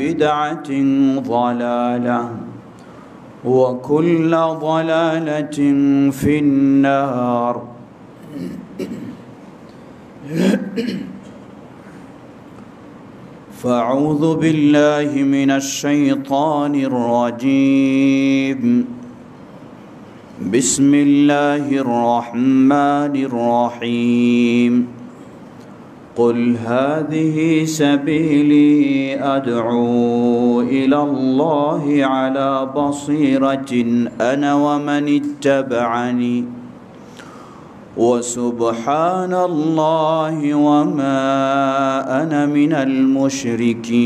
بدعة ضلالة وكل ضلالة في النار فأعوذ بالله من الشيطان الرجيم بسم الله الرحمن الرحيم قل هذه سبيلي أدعو إلى الله على بصيرة أنا ومن اتبعني وسبحان الله وما أنا من المشركين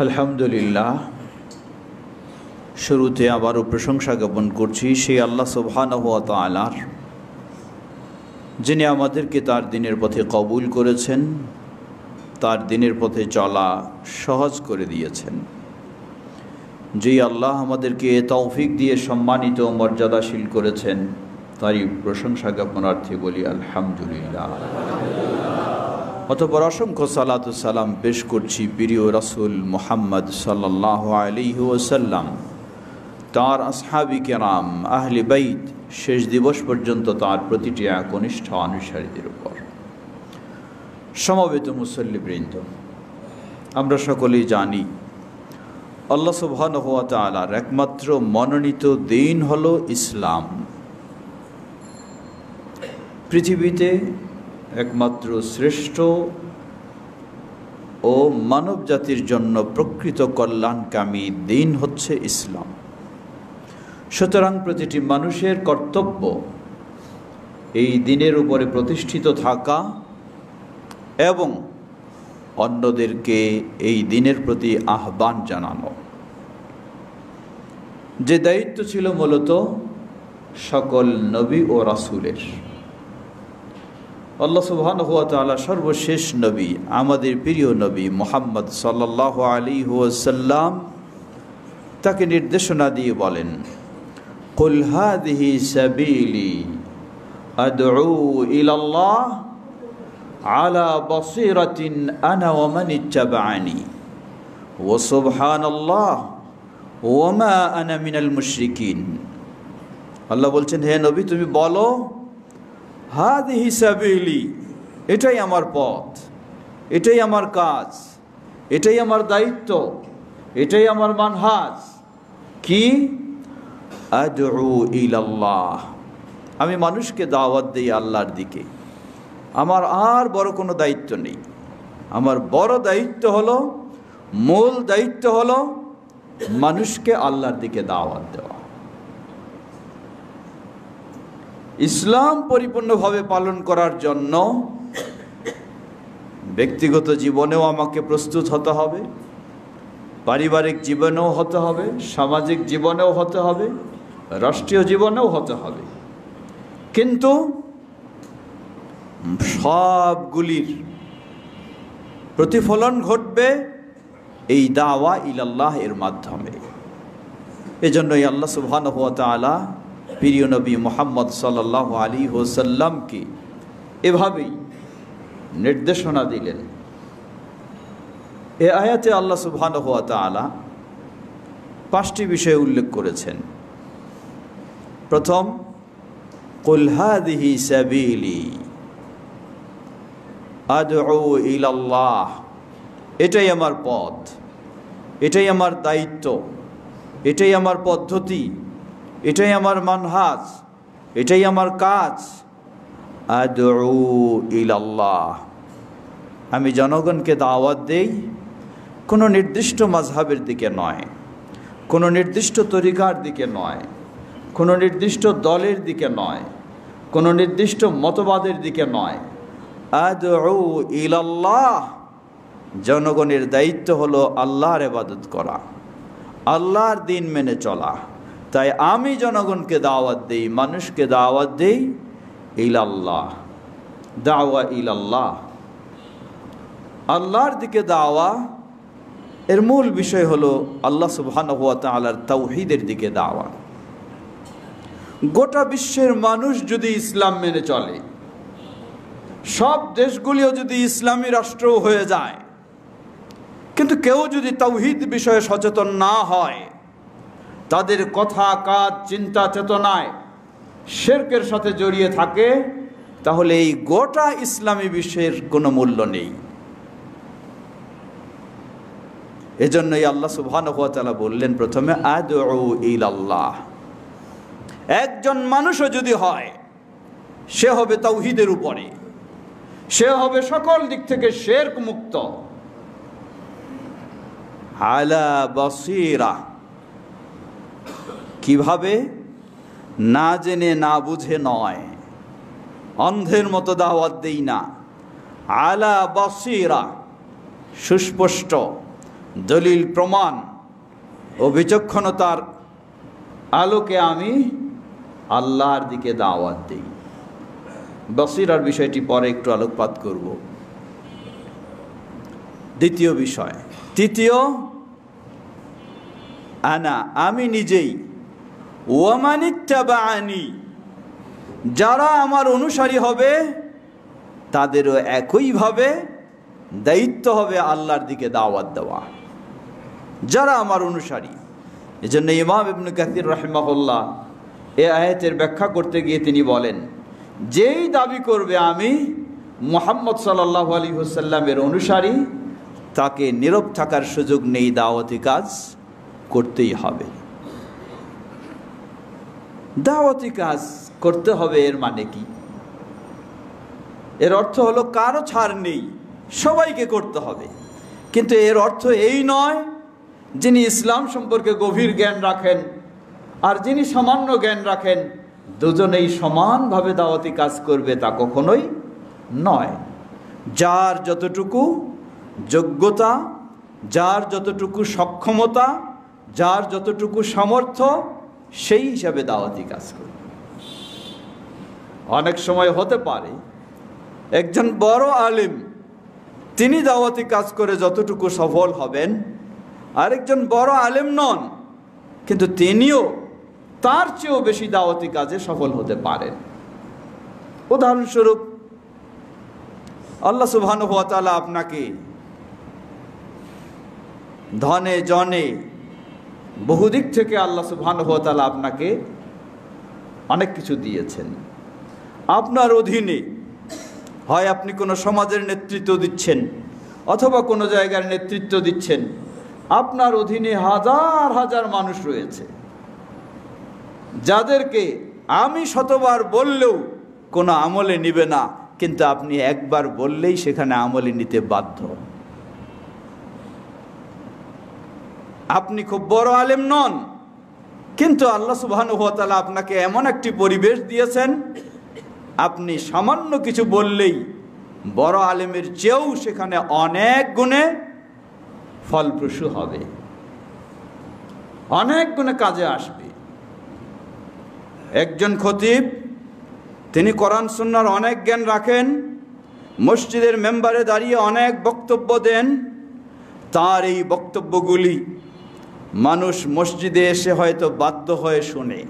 الحمد لله শুরুতে আবারও প্রশংসা জ্ঞাপন করছি সেই আল্লাহ সুবহানাহু ওয়া তাআলার, যিনি আমাদেরকে তার দিনের পথে কবুল করেছেন, তার দিনের পথে চলা সহজ করে দিয়েছেন। যেই আল্লাহ আমাদেরকে তৌফিক দিয়ে সম্মানিত ও মর্যাদাশীল করেছেন, তারই প্রশংসা জ্ঞাপনার্থে বলি আলহামদুলিল্লাহ। অতঃপর অসংখ্য সালাতু সালাম পেশ করছি প্রিয় রাসূল মুহাম্মদ সাল্লাল্লাহু আলাইহি ওয়াসাল্লাম, তার আসহাবি কেরাম, আহলে বাইত, শেষ দিবস পর্যন্ত তার প্রতিটি একনিষ্ঠ অনুসারীদের উপর। সমবেত মুসল্লিবৃন্দ, আমরা সকলেই জানি আল্লাহ সুবহানাহু ওয়া তাআলার একমাত্র মনোনীত দিন হলো ইসলাম। পৃথিবীতে একমাত্র শ্রেষ্ঠ ও মানব জাতির জন্য প্রকৃত কল্যাণকামী দিন হচ্ছে ইসলাম। সুতরাং প্রতিটি মানুষের কর্তব্য এই দিনের উপরে প্রতিষ্ঠিত থাকা এবং অন্যদেরকে এই দিনের প্রতি আহ্বান জানানো, যে দায়িত্ব ছিল মূলত সকল নবী ও রাসূলের। আল্লাহ সুবহানাহু ওয়া তাআলা সর্বশেষ নবী, আমাদের প্রিয় নবী মুহাম্মদ সাল্লাল্লাহু আলাইহি ওয়াসাল্লাম, তাকে নির্দেশনা দিয়ে বলেন, কুল হাযিহি সাবিলি আদউ ইলাল্লাহ আলা বাসীরাতিন আনা ওয়া মান ইত্তাবা'আনি ওয়া সুবহানাল্লাহ ওয়া মা আনা মিনাল মুশরিকিন। আল্লাহ বলছেন, হে নবী, তুমি বলো, হাযিহি সাবিলি, এটাই আমার পথ, এটাই আমার কাজ, এটাই আমার দায়িত্ব, এটাই আমার মানহাজ। কি? আদউ ইলাল্লাহ, আমি মানুষকে দাওয়াত দেই আল্লাহর দিকে। আমার আর বড় কোনো দায়িত্ব নেই। আমার বড় দায়িত্ব হলো, মূল দায়িত্ব হলো মানুষকে আল্লাহর দিকে দাওয়াত দেওয়া। ইসলাম পরিপূর্ণভাবে পালন করার জন্য ব্যক্তিগত জীবনেও আমাকে প্রস্তুত হতে হবে, পারিবারিক জীবনেও হতে হবে, সামাজিক জীবনেও হতে হবে, রাষ্ট্রীয় জীবনেও হতে হবে। কিন্তু সবগুলির প্রতিফলন ঘটবে এই দাওয়া ইলাল্লাহ এর মাধ্যমে। এজন্যই আল্লাহ সুবহানাহু ওয়া তাআলা প্রিয় নবী মুহাম্মদ সাল্লাল্লাহু আলাইহি ওয়াসাল্লামকে এভাবেই নির্দেশনা দিলেন। এই আয়াতে আল্লাহ সুবহানাহু ওয়া তাআলা 5টি বিষয় উল্লেখ করেছেন। প্রথম, কুল হাযিহি সাবিলি আদউ ইলাল্লাহ, এটাই আমার পথ, এটাই আমার দায়িত্ব, এটাই আমার পদ্ধতি, এটাই আমার মানহাজ, এটাই আমার কাজ। আদউ ইলাল্লাহ, আমি জনগণকে দাওয়াত দেই কোনো নির্দিষ্ট মাযহাবের দিকে নয়, কোনো নির্দিষ্ট তরিকার দিকে নয়, কোনো নির্দিষ্ট দলের দিকে নয়, কোনো নির্দিষ্ট মতবাদের দিকে নয়। আদউ ইলাল্লাহ, জনগণের দায়িত্ব হলো আল্লাহর ইবাদত করা, আল্লাহর দিন মেনে চলা। তাই আমি জনগণকে দাওয়াত দেই, মানুষকে দাওয়াত দেই ইলাল্লাহ, দাওয়া ইলাল্লাহ, আল্লাহর দিকে দাওয়া। এর মূল বিষয় হলো আল্লাহ সুবহানাহু ওয়া তাআলার তাওহীদের দিকে দাওয়া। গোটা বিশ্বের মানুষ যদি ইসলাম মেনে চলে, সব দেশগুলিও যদি ইসলামী রাষ্ট্র হয়ে যায়, কিন্তু কেউ যদি তাওহীদ বিষয়ে সচেতন না হয়, তাদের কথা কাজ চিন্তা চেতনায় শিরকের সাথে জড়িয়ে থাকে, তাহলে এই গোটা ইসলামী বিশ্বের কোনো মূল্য নেই। এজন্যই আল্লাহ সুবহানাহু ওয়া তাআলা বললেন প্রথমে আদউ ইলাল্লাহ। একজন মানুষও যদি হয়, সে হবে তাওহীদের উপরে, সে হবে সকল দিক থেকে শিরক মুক্ত। আলা বাসীরা, কিভাবে? না জেনে না বুঝে নয়, অন্ধের মতো দাওয়াত দেই না। আলা বাসীরা, সুস্পষ্ট দলিল প্রমাণ ও বিচক্ষণতার আলোকে আমি আল্লাহর দিকে দাওয়াত দেই। বসিরার বিষয়টি পরে একটু আলোকপাত করব। দ্বিতীয় বিষয়, তৃতীয়, আনা, আমি নিজেই, ওয়ামানিত্তাবাআনি, যারা আমার অনুসারী হবে তাদেরও একইভাবে দায়িত্ব হবে আল্লাহর দিকে দাওয়াত দেওয়া, যারা আমার অনুসারী। এজন্য ইমাম ইবনে কাসির রাহিমাহুল্লাহ এই আয়াতের ব্যাখ্যা করতে গিয়ে তিনি বলেন, যেই দাবি করবে আমি মুহাম্মদ সাল্লাল্লাহু আলাইহি ওয়াসাল্লামের অনুসারী, তাকে নীরব থাকার সুযোগ নেই, দাওয়াতি কাজ করতেই হবে। দাওয়াতি কাজ করতে হবে এর মানে কি? এর অর্থ হলো কারো ছাড় নেই, সবাইকে করতে হবে। কিন্তু এর অর্থ এই নয় যিনি ইসলাম সম্পর্কে গভীর জ্ঞান রাখেন আর যিনি সামান্য জ্ঞান রাখেন দুজনেই সমানভাবে দাওয়াতি কাজ করবে, তা কখনোই নয়। যার যতটুকু যোগ্যতা, যার যতটুকু সক্ষমতা, যার যতটুকু সামর্থ্য, সেই হিসাবে দাওয়াতি কাজ করবে। অনেক সময় হতে পারে একজন বড় আলেম তিনি দাওয়াতি কাজ করে যতটুকু সফল হবেন, আরেকজন বড় আলেম নন, কিন্তু তিনিও তার চেয়েও বেশি দাওয়াতি কাজে সফল হতে পারেন। উদাহরণস্বরূপ, আল্লাহ সুবহানাহু ওয়া তাআলা আপনাকে ধনে জনে বহুদিক থেকে আল্লাহ সুবহানাহু ওয়া তাআলা আপনাকে অনেক কিছু দিয়েছেন। আপনার অধীনে হয় আপনি কোনো সমাজের নেতৃত্ব দিচ্ছেন অথবা কোনো জায়গার নেতৃত্ব দিচ্ছেন, আপনার অধীনে হাজার হাজার মানুষ রয়েছে যাদেরকে আমি শতবার বললেও কোনো আমলে নিবে না, কিন্তু আপনি একবার বললেই সেখানে আমলে নিতে বাধ্য। আপনি খুব বড় আলেম নন, কিন্তু আল্লাহ সুবহানাহু ওয়া তাআলা আপনাকে এমন একটি পরিবেশ দিয়েছেন, আপনি সামান্য কিছু বললেই বড় আলেমের চেয়েও সেখানে অনেক গুণে ফলপ্রসূ হবে, অনেক গুণে কাজে আসবে। একজন খতিব, তিনি কোরআন সুন্নাহর অনেক জ্ঞান রাখেন, মসজিদের মেম্বারে দাঁড়িয়ে অনেক বক্তব্য দেন, তার এই বক্তব্যগুলি মানুষ মসজিদে এসে হয়তো বাধ্য হয়ে শোনে,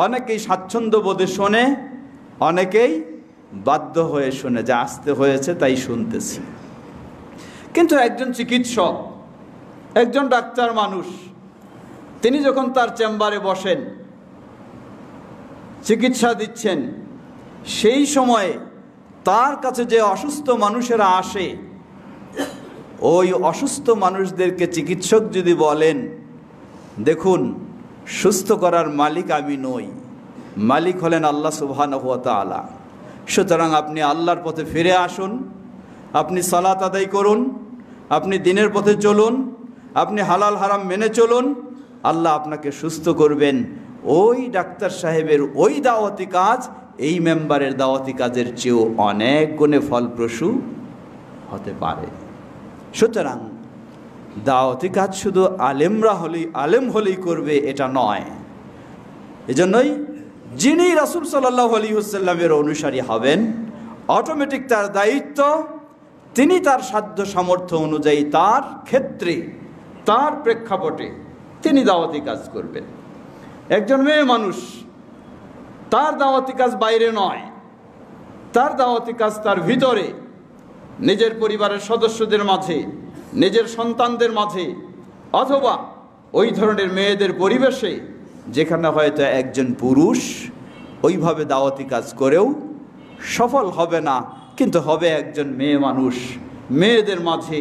অনেকেই স্বাচ্ছন্দ্য বোধে শোনে, অনেকেই বাধ্য হয়ে শোনে, যা আসতে হয়েছে তাই শুনতেছি। কিন্তু একজন চিকিৎসক, একজন ডাক্তার মানুষ, তিনি যখন তার চেম্বারে বসেন, চিকিৎসা দিচ্ছেন, সেই সময়ে তার কাছে যে অসুস্থ মানুষেরা আসে, ওই অসুস্থ মানুষদেরকে চিকিৎসক যদি বলেন, দেখুন সুস্থ করার মালিক আমি নই, মালিক হলেন আল্লাহ সুবহানাহু ওয়া তাআলা, সুতরাং আপনি আল্লাহর পথে ফিরে আসুন, আপনি সালাত আদায় করুন, আপনি দ্বীনের পথে চলুন, আপনি হালাল হারাম মেনে চলুন, আল্লাহ আপনাকে সুস্থ করবেন। ওই ডাক্তার সাহেবের ওই দাওয়াতি কাজ এই মেম্বারের দাওয়াতি কাজের চেয়েও অনেক গুণে ফলপ্রসূ হতে পারে। সুতরাং দাওয়াতি কাজ শুধু আলেম হলেই করবে এটা নয়। এজন্যই যিনি রাসূল সাল্লাল্লাহু আলাইহি ওয়াসাল্লামের অনুসারী হবেন, অটোমেটিক তার দায়িত্ব তিনি তার সাধ্য সামর্থ্য অনুযায়ী তার ক্ষেত্রে, তার প্রেক্ষাপটে তিনি দাওয়াতি কাজ করবেন। একজন মেয়ে মানুষ, তার দাওয়াতি কাজ বাইরে নয়, তার দাওয়াতি কাজ তার ভিতরে, নিজের পরিবারের সদস্যদের মাঝে, নিজের সন্তানদের মাঝে, অথবা ওই ধরনের মেয়েদের পরিবেশে যেখানে হয়তো একজন পুরুষ ওইভাবে দাওয়াতি কাজ করেও সফল হবে না, কিন্তু হবে একজন মেয়ে মানুষ, মেয়েদের মাঝে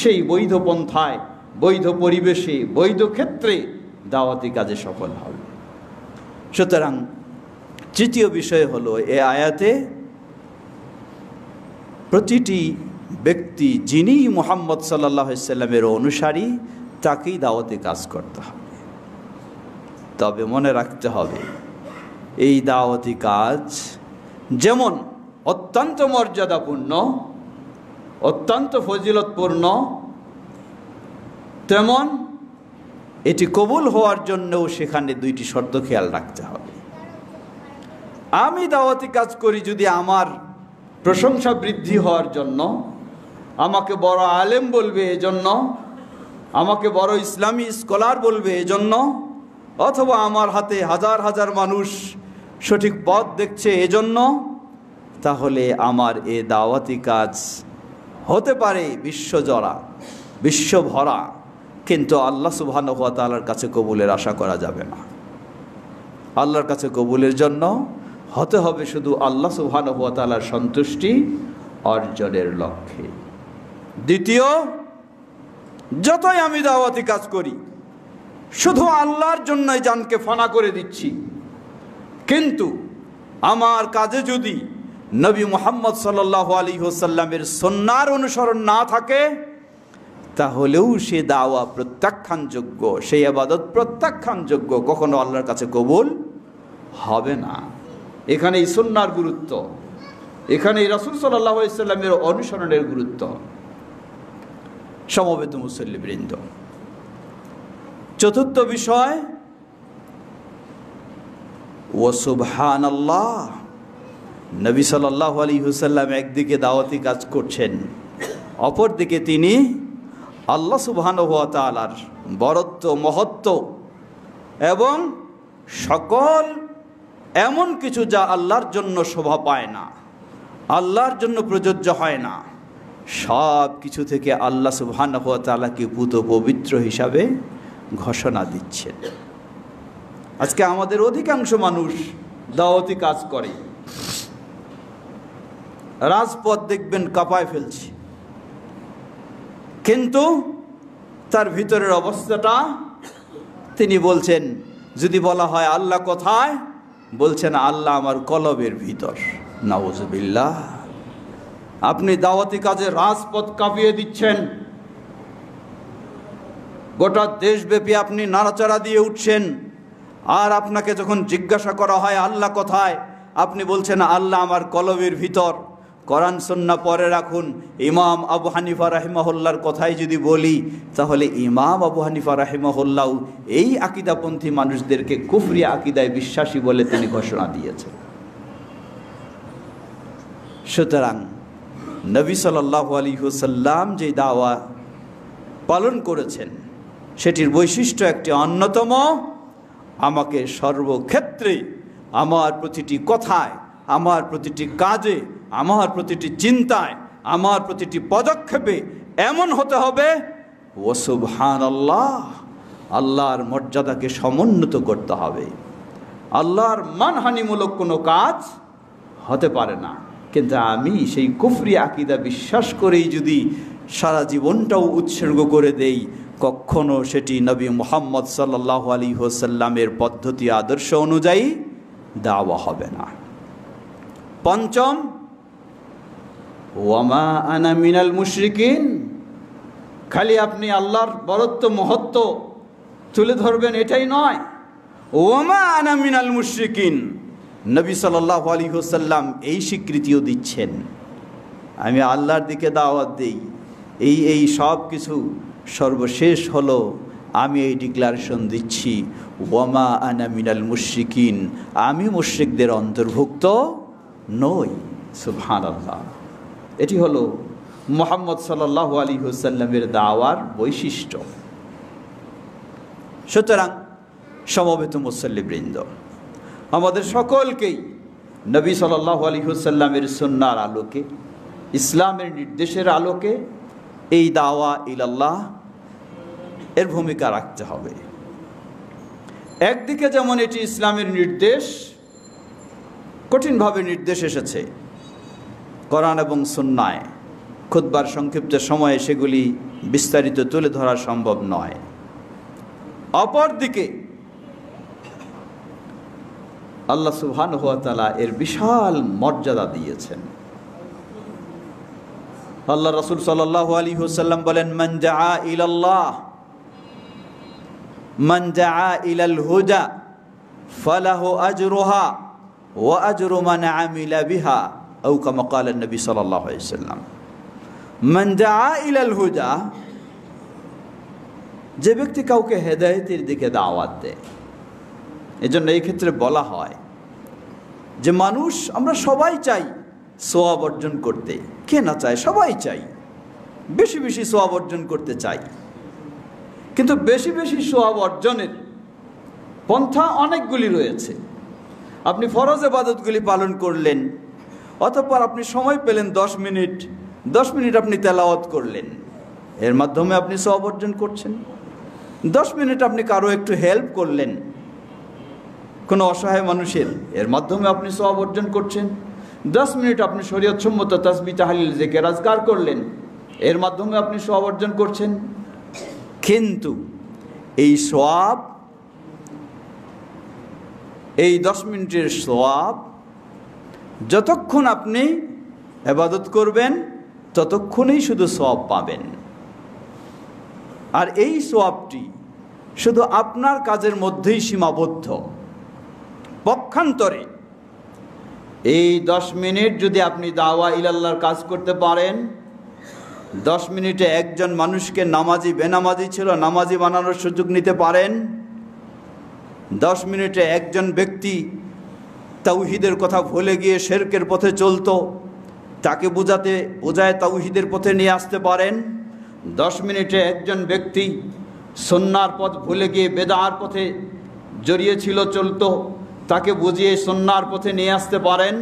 সেই বৈধ পন্থায়, বৈধ পরিবেশে, বৈধ ক্ষেত্রে দাওয়াতি কাজে সফল হবে। সুতরাং তৃতীয় বিষয় হলো, এ আয়াতে প্রতিটি ব্যক্তি যিনি মুহাম্মদ সাল্লাল্লাহু আলাইহি সাল্লামের অনুসারী তাকেই দাওয়াতি কাজ করতে হবে। তবে মনে রাখতে হবে, এই দাওয়াতি কাজ যেমন অত্যন্ত মর্যাদাপূর্ণ, অত্যন্ত ফজিলতপূর্ণ, তেমন এটি কবুল হওয়ার জন্যও সেখানে দুইটি শর্ত খেয়াল রাখতে হবে। আমি দাওয়াতি কাজ করি যদি আমার প্রশংসা বৃদ্ধি হওয়ার জন্য, আমাকে বড় আলেম বলবে এজন্য, আমাকে বড় ইসলামী স্কলার বলবে এজন্য, অথবা আমার হাতে হাজার হাজার মানুষ সঠিক পথ দেখছে এজন্য, তাহলে আমার এ দাওয়াতি কাজ হতে পারে বিশ্বজোড়া, বিশ্বভরা, কিন্তু আল্লাহ সুবহানাহু ওয়া তাআলার কাছে কবুলের আশা করা যাবে না। আল্লাহর কাছে কবুলের জন্য হতে হবে শুধু আল্লাহ সুবহানাহু ওয়া তাআলার সন্তুষ্টি অর্জনের লক্ষ্যে। দ্বিতীয়, যতই আমি দাওয়াতি কাজ করি শুধু আল্লাহর জন্যই জানকে ফানা করে দিচ্ছি, কিন্তু আমার কাজে যদি নবী মুহাম্মদ সাল্লাল্লাহু আলাইহি ওয়াসাল্লামের সুন্নাহর অনুসরণ না থাকে, তাহলেও সে দাওয়া প্রত্যাখ্যানযোগ্য, সেই ইবাদত প্রত্যাখ্যানযোগ্য, কখনো আল্লাহর কাছে কবুল হবে না। এখানে এই সুন্নাহর গুরুত্ব, এখানে রাসূল সাল্লাল্লাহু আলাইহি ওয়াসাল্লামের অনুসরণের গুরুত্ব। সমবেত মুসল্লিবৃন্দ, চতুর্থ বিষয়, ওয়া সুবহানাল্লাহ। নবী সাল্লাল্লাহু আলাইহি ওয়াসাল্লাম একদিকে দাওয়াতি কাজ করছেন, অপরদিকে তিনি আল্লাহ সুবহানাহু ওয়া তাআলার বরত্ব, মহত্ব এবং সকল এমন কিছু যা আল্লাহর জন্য শোভা পায় না, আল্লাহর জন্য প্রযোজ্য হয় না, সব কিছু থেকে আল্লাহ সুবহানাহু ওয়া তাআলাকে পুত পবিত্র হিসাবে ঘোষণা দিচ্ছেন। আজকে আমাদের অধিকাংশ মানুষ দাওয়াতি কাজ করে, রাজপথ দেখবেন কাঁপায় ফেলছে, কিন্তু তার ভিতরের অবস্থাটা তিনি বলছেন, যদি বলা হয় আল্লাহ কোথায়, বলছেন আল্লাহ আমার কলবের ভিতর। নাউজুবিল্লাহ। আপনি দাওয়াতি কাজে রাজপথ কাঁপিয়ে দিচ্ছেন, গোটা দেশব্যাপী আপনি নাড়াচাড়া দিয়ে উঠছেন, আর আপনাকে যখন জিজ্ঞাসা করা হয় আল্লাহ কোথায়, আপনি বলছেন আল্লাহ আমার কলবের ভিতর। কোরআন সুন্নাহ পরে রাখুন, ইমাম আবু হানিফা রাহিমাহুল্লাহর কথাই যদি বলি, তাহলে ইমাম আবু হানিফা রাহিমাহুল্লাহ এই আকীদাপন্থী মানুষদেরকে কুফরি আকীদায় বিশ্বাসী বলে তিনি ঘোষণা দিয়েছেন। সুতরাং নবী সাল্লাল্লাহু আলাইহি ওয়াসাল্লাম যে দাওয়া পালন করেছেন সেটির বৈশিষ্ট্য একটি অন্যতম, আমাকে সর্বক্ষেত্রে, আমার প্রতিটি কথায়, আমার প্রতিটি কাজে, আমার প্রতিটি চিন্তায়, আমার প্রতিটি পদক্ষেপে এমন হতে হবে, ওয়া সুবহানাল্লাহ, আল্লাহর মর্যাদাকে সমুন্নত করতে হবে। আল্লাহর মানহানিমূলক কোনো কাজ হতে পারে না। কিন্তু আমি সেই কুফরি আকীদা বিশ্বাস করেই যদি সারা জীবনটাও উৎসর্গ করে দেই, কখনো সেটি নবী মুহাম্মদ সাল্লাল্লাহু আলাইহি ওয়াসাল্লামের পদ্ধতি আদর্শ অনুযায়ী দাওয়া হবে না। পঞ্চম, ওয়ামা আনা মিনাল মুশরিকিন। খালি আপনি আল্লাহর বরত্ব, মহত্ব তুলে ধরবেন এটাই নয়, ওয়ামা আনা মিনাল মুশরিকিন। নবী সাল্লাল্লাহু আলাইহি ওয়াসাল্লাম এই স্বীকৃতিও দিচ্ছেন, আমি আল্লাহর দিকে দাওয়াত দেই, এই সব কিছু সর্বশেষ হলো আমি এই ডিক্লারেশন দিচ্ছি, ওয়ামা আনা মিনাল মুশরিকিন, আমি মুশরিকদের অন্তর্ভুক্ত নই। সুবহানাল্লাহ। এটি হলো মুহাম্মদ সাল্লাল্লাহু আলাইহি ওয়াসাল্লামের দাওয়ার বৈশিষ্ট্য। সুতরাং সমবেত মুসল্লিবৃন্দ, আমাদের সকলকেই নবী সাল্লাল্লাহু আলাইহি ওয়াসাল্লামের সুন্নাহর আলোকে, ইসলামের নির্দেশের আলোকে এই দাওয়া ইলাল্লাহ এর ভূমিকা রাখতে হবে। একদিকে যেমন এটি ইসলামের নির্দেশ, কঠিনভাবে নির্দেশ এসেছে কোরআন এবং সুন্নায়, খুতবার সংক্ষিপ্ত সময়ে সেগুলি বিস্তারিত তুলে ধরা সম্ভব নয়। অপরদিকে আল্লাহ সুবহানাহু ওয়া তাআলা এর বিশাল মর্যাদা দিয়েছেন। আল্লাহ রাসূল সাল্লাল্লাহু আলাইহি ওয়াসাল্লাম বলেন, মান দাআ ইলাল্লাহ, মান দাআ ইলাল হুদা ফালাহু আজরুহা ওয়া আজরু মান আমিলা বিহা, আও কামা ক্বালা নবী সাল্লাল্লাহু আলাইহি ওয়াসাল্লাম। মান দাআ ইলাল হুদা, যে ব্যক্তি কাউকে হেদায়েতের দিকে দাওয়াত দেয়। এজন্য এই ক্ষেত্রে বলা হয় যে মানুষ, আমরা সবাই চাই সওয়াব অর্জন করতে, কে না চায়? সবাই চাই, বেশি বেশি সওয়াব অর্জন করতে চাই। কিন্তু বেশি বেশি সওয়াব অর্জনের পন্থা অনেকগুলি রয়েছে। আপনি ফরজ ইবাদতগুলি পালন করলেন, অতঃপর আপনি সময় পেলেন 10 মিনিট, 10 মিনিট আপনি তেলাওয়াত করলেন, এর মাধ্যমে আপনি সওয়াব অর্জন করছেন। 10 মিনিট আপনি কারো একটু হেল্প করলেন, কোনো অসহায় মানুষের, এর মাধ্যমে আপনি সওয়াব অর্জন করছেন। 10 মিনিট আপনি শরীয়তসম্মত তাসবিহ তাহলিল জিকির আজকার করলেন, এর মাধ্যমে আপনি সওয়াব অর্জন করছেন। কিন্তু এই সওয়াব, এই 10 মিনিটের সওয়াব যতক্ষণ আপনি ইবাদত করবেন ততক্ষণই শুধু সওয়াব পাবেন। আর এই সওয়াবটি শুধু আপনার কাজের মধ্যেই সীমাবদ্ধ। পক্ষান্তরে এই 10 মিনিট যদি আপনি দাওয়া ইলাল্লাহর কাজ করতে পারেন, 10 মিনিটে একজন মানুষকে নামাজি বেনামাজি ছিল নামাজি বানানোর সুযোগ নিতে পারেন, 10 মিনিটে একজন ব্যক্তি তাওহীদের কথা ভুলে গিয়ে শিরকের পথে চলতো, তাকে বোঝায় তাওহীদের পথে নিয়ে আসতে পারেন, 10 মিনিটে একজন ব্যক্তি সুন্নাহর পথ ভুলে গিয়ে বেদার পথে জড়িয়েছিল চলতো, তাকে বুঝিয়ে সুন্নাহর পথে নিয়ে আসতে পারেন।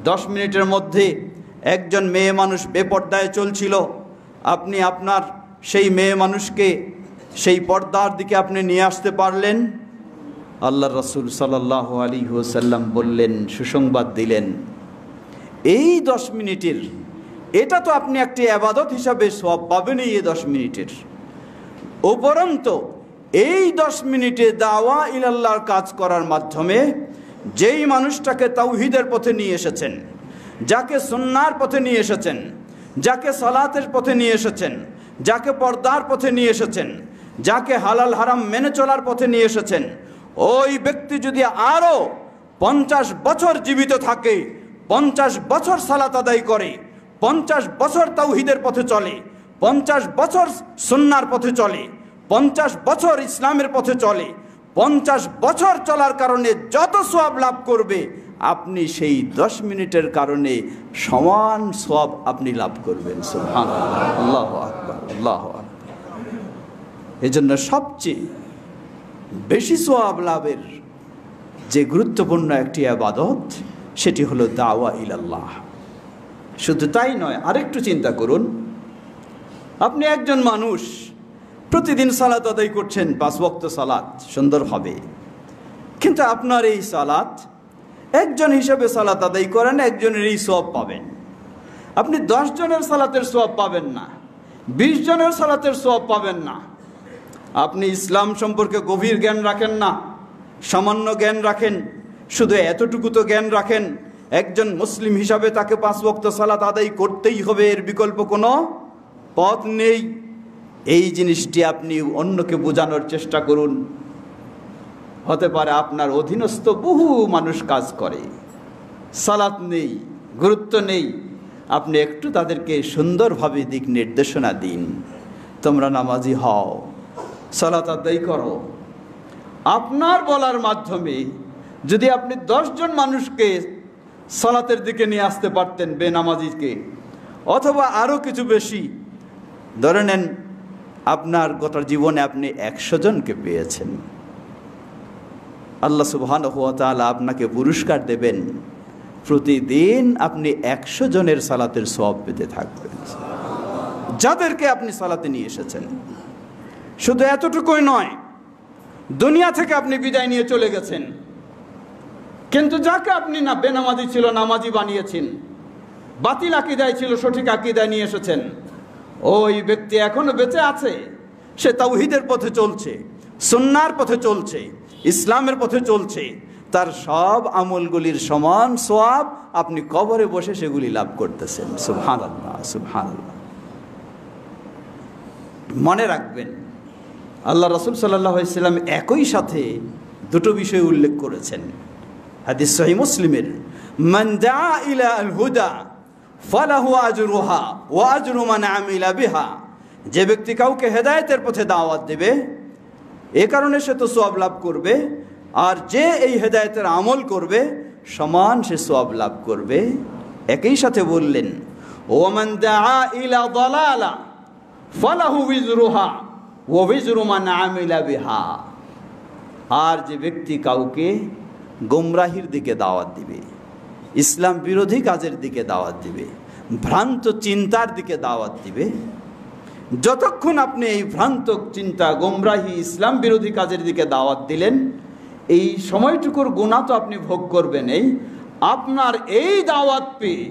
10 মিনিটের মধ্যে একজন মেয়ে মানুষ বেপর্দায় চলছিল, আপনি আপনার সেই মেয়ে মানুষকে সেই পর্দার দিকে আপনি নিয়ে আসতে পারলেন। আল্লাহর রাসূল সাল্লাল্লাহু আলাইহি ওয়াসাল্লাম বললেন, সুসংবাদ দিলেন, এই 10 মিনিটের, এটা তো আপনি একটি ইবাদত হিসাবে সওয়াব পাবেন এই 10 মিনিটের উপরন্তু এই 10 মিনিটে দাওয়া ইলাল্লাহর কাজ করার মাধ্যমে যেই মানুষটাকে তাওহীদের পথে নিয়ে এসেছেন, যাকে সুন্নাহর পথে নিয়ে এসেছেন, যাকে সালাতের পথে নিয়ে এসেছেন, যাকে পর্দার পথে নিয়ে এসেছেন, যাকে হালাল হারাম মেনে চলার পথে নিয়ে এসেছেন, ওই ব্যক্তি যদি আরও 50 বছর জীবিত থাকে, 50 বছর সালাত আদায় করে, 50 বছর তাওহীদের পথে চলে, 50 বছর সুন্নাহর পথে চলে, 50 বছর ইসলামের পথে চলে, 50 বছর চলার কারণে যত সওয়াব লাভ করবে, আপনি সেই 10 মিনিটের কারণে সমান সওয়াব আপনি লাভ করবেন। সুবহানাল্লাহ, আল্লাহু আকবার, আল্লাহু আকবার। এজন্য সবচেয়ে বেশি সওয়াব লাভের যে গুরুত্বপূর্ণ একটি ইবাদত, সেটি হলো দাওয়া ইলাল্লাহ। শুধু তাই নয়, আরেকটু চিন্তা করুন, আপনি একজন মানুষ প্রতিদিন সালাত আদায় করছেন, 5 ওয়াক্ত সালাত সুন্দরভাবে, কিন্তু আপনার এই সালাত একজন হিসেবে সালাত আদায় করেন, একজনের এই সওয়াব পাবেন। আপনি 10 জনের সালাতের সওয়াব পাবেন না, 20 জনের সালাতের সওয়াব পাবেন না। আপনি ইসলাম সম্পর্কে গভীর জ্ঞান রাখেন না, সামান্য জ্ঞান রাখেন, শুধু এতটুকু তো জ্ঞান রাখেন, একজন মুসলিম হিসাবে তাকে 5 ওয়াক্ত সালাত আদায় করতেই হবে, এর বিকল্প কোনো পথ নেই। এই জিনিসটি আপনি অন্যকে বোঝানোর চেষ্টা করুন। হতে পারে আপনার অধীনস্থ বহু মানুষ কাজ করে, সালাত নেই, গুরুত্ব নেই, আপনি একটু তাদেরকে সুন্দরভাবে দিক নির্দেশনা দিন, তোমরা নামাজি হও, সালাত আদায় করো। আপনার বলার মাধ্যমে যদি আপনি 10 জন মানুষকে সালাতের দিকে নিয়ে আসতে পারতেন, বেনামাজিকে, অথবা আরও কিছু বেশি, ধরে নেন আপনার গোটা জীবনে আপনি 100 জনকে পেয়েছেন, আল্লাহ সুবহানাহু ওয়া তাআলা আপনাকে পুরস্কার দেবেন প্রতিদিন আপনি 100 জনের সালাতের সওয়াব পেতে থাকবেন, যাদেরকে আপনি সালাতে নিয়ে এসেছেন। শুধু এতটুকুই নয়, দুনিয়া থেকে আপনি বিদায় নিয়ে চলে গেছেন, কিন্তু যাকে আপনি না বেনামাজি ছিল নামাজি বানিয়েছেন, বাতিল আকীদায় ছিল সঠিক আকীদায় নিয়ে এসেছেন, ওই ব্যক্তি এখনো বেঁচে আছে। সে তাওহীদের পথে চলছে, সুন্নাহর পথে চলছে, ইসলামের পথে চলছে। তার সব আমলগুলির সমান সওয়াব আপনি কবরে বসে সেগুলি লাভ করতেছেন। সুবহানাল্লাহ, সুবহানাল্লাহ। মনে রাখবেন, আল্লাহ রাসূল সাল্লাল্লাহু আলাইহি ওয়াসাল্লাম একই সাথে দুটো বিষয় উল্লেখ করেছেন। হাদিস সহিহ মুসলিমের, মান দাআ ইলা আল হুদা ফালাহু আজরুহা ওয়া আজরু মান আমিলা বিহা। যে ব্যক্তি কাউকে হেদায়েতের পথে দাওয়াত দেবে, এ কারণে সে তো সওয়াব লাভ করবে, আর যে এই হেদায়েতের আমল করবে সমান সে সওয়াব লাভ করবে। একই সাথে বললেন, ওয়া মান দাআ ইলা দালালা ফালাহু বিজরুহা ওয়া বিজরু মান আমিলা বিহা। আর যে ব্যক্তি কাউকে গোমরাহির দিকে দাওয়াত দিবে, ইসলাম বিরোধী কাজের দিকে দাওয়াত দিবে, ভ্রান্ত চিন্তার দিকে দাওয়াত দিবে, যতক্ষণ আপনি এই ভ্রান্ত চিন্তা, গোমরাহি, ইসলাম বিরোধী কাজের দিকে দাওয়াত দিলেন, এই সময়টুকুর গুনাহ তো আপনি ভোগ করবেন। এই আপনার এই দাওয়াত পেয়ে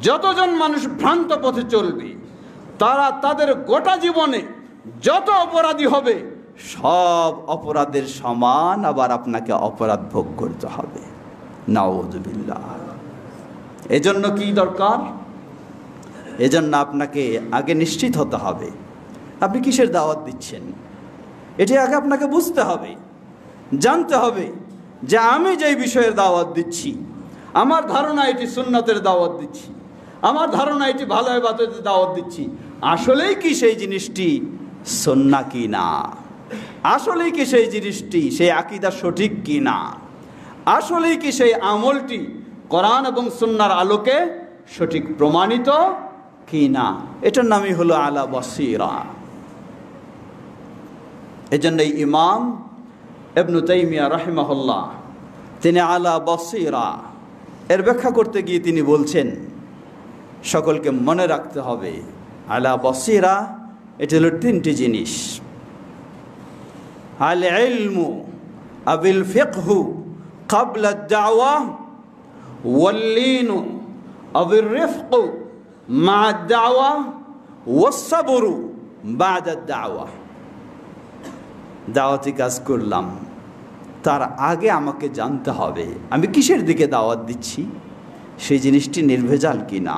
যতজন মানুষ ভ্রান্ত পথে চলবে, তারা তাদের গোটা জীবনে যত অপরাধী হবে সব অপরাধের সমান আবার আপনাকে অপরাধ ভোগ করতে হবে। নাউযুবিল্লাহ। এজন্য কি দরকার? এজন্য আপনাকে আগে নিশ্চিত হতে হবে আপনি কিসের দাওয়াত দিচ্ছেন। এটি আগে আপনাকে বুঝতে হবে, জানতে হবে যে আমি যেই বিষয়ের দাওয়াত দিচ্ছি, আমার ধারণা এটি সুন্নতের দাওয়াত দিচ্ছি, আমার ধারণা এটি ভালো ইবাদতের দাওয়াত দিচ্ছি, আসলেই কি সেই জিনিসটি সুন্নাহ কি না, আসলেই কি সেই জিনিসটি, সেই আকীদা সঠিক কি না, আসলেই কি সেই আমলটি কোরআন এবং সুন্নাহর আলোকে সঠিক প্রমাণিত কি না। এটার নামই হলো আলা বসীরা। এজন্য ইমাম ইবনে তাইমিয়া রাহিমাহুল্লাহ তিনি আলা বসীরা এর ব্যাখ্যা করতে গিয়ে তিনি বলছেন, সকলকে মনে রাখতে হবে আলা বসীরা এটা হলো তিনটি জিনিস। আল ইলমু আবিল ফিকহু ক্বাবলা আদ-দাওয়া ওয়াল লিনু আবির রিফকু মা আদ-দাওয়া ওয়াস সাবরু বা'দা আদ-দাওয়া। দাওয়াতি কাজ করলাম, তার আগে আমাকে জানতে হবে আমি কিসের দিকে দাওয়াত দিচ্ছি, সেই জিনিসটি নির্ভেজাল কি না,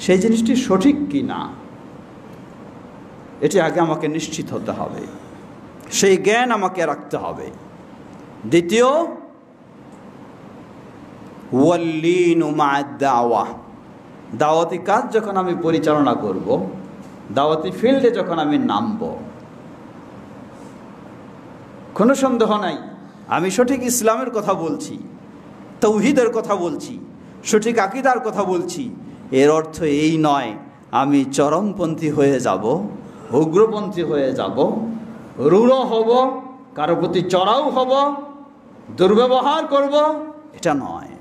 সেই জিনিসটি সঠিক কি না, এটি আগে আমাকে নিশ্চিত হতে হবে, সেই জ্ঞান আমাকে রাখতে হবে। দ্বিতীয়, ওয়াল্লিনু মা'আদ দাওয়া। দাওয়াতি কাজ যখন আমি পরিচালনা করব, দাওয়াতি ফিল্ডে যখন আমি নামব, কোনো সন্দেহ নাই আমি সঠিক ইসলামের কথা বলছি, তাওহীদের কথা বলছি, সঠিক আকীদার কথা বলছি, এর অর্থ এই নয় আমি চরমপন্থী হয়ে যাব, উগ্রপন্থী হয়ে যাব, রূঢ় হব, কারো প্রতি চড়াও হব, দুর্ব্যবহার করব, এটা নয়।